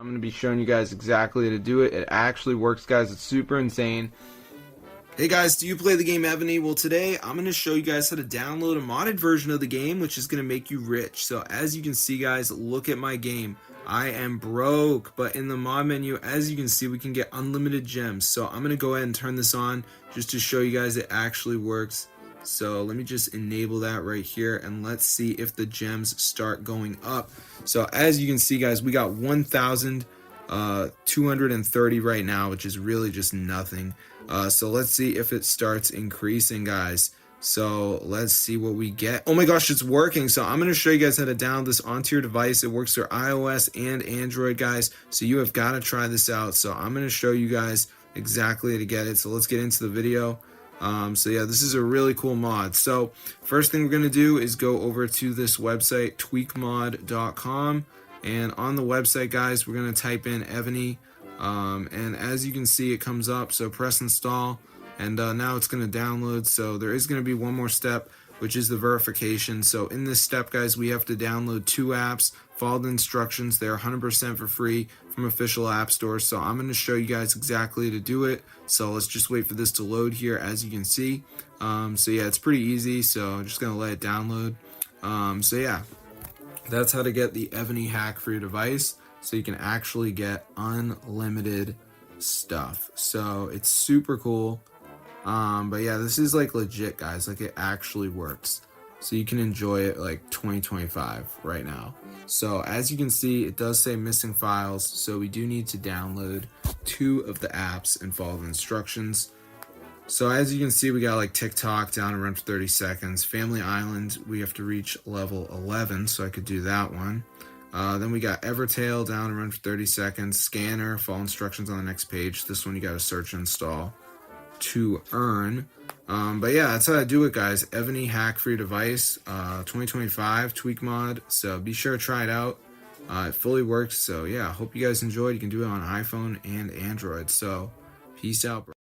going to be showing you guys exactly how to do it. It actually works, guys. It's super insane. Hey guys, do you play the game Evony? Well, today I'm going to show you guys how to download a modded version of the game, which is going to make you rich. So as you can see, guys, look at my game. I am broke, but in the mod menu, as you can see, we can get unlimited gems. So I'm going to go ahead and turn this on just to show you guys it actually works. So let me just enable that right here, and let's see if the gems start going up. So as you can see, guys, we got 1,230 right now, which is really just nothing. So let's see if it starts increasing, guys. So let's see what we get. Oh my gosh, it's working. So I'm going to show you guys how to download this onto your device. It works for iOS and Android, guys. So you have got to try this out. So I'm going to show you guys exactly how to get it. So let's get into the video. So yeah, this is a really cool mod. So first thing we're going to do is go over to this website, tweakmod.com. And on the website, guys, we're going to type in Evony. And as you can see, it comes up. So press install. And now it's going to download. So there is going to be one more step, which is the verification. So in this step, guys, we have to download 2 apps, follow the instructions. They're 100% for free from official app stores. So I'm going to show you guys exactly how to do it. So let's just wait for this to load here, as you can see. So yeah, it's pretty easy. So I'm just going to let it download. So yeah, that's how to get the Evony hack for your device. So you can actually get unlimited stuff. So it's super cool. But yeah, this is like legit, guys. Like, it actually works. So you can enjoy it like 2025 right now. So as you can see, it does say missing files. So we do need to download 2 of the apps and follow the instructions. So as you can see, we got like TikTok down and run for 30 seconds. Family Island, we have to reach level 11. So I could do that one. Then we got Evertail down and run for 30 seconds. Scanner, follow instructions on the next page. This one you got to search and install to earn. But yeah, that's how I do it, guys. Evony hack for your device, 2025 tweak mod. So be sure to try it out. It fully works. So yeah, hope you guys enjoyed. You can do it on iPhone and Android. So peace out, bro.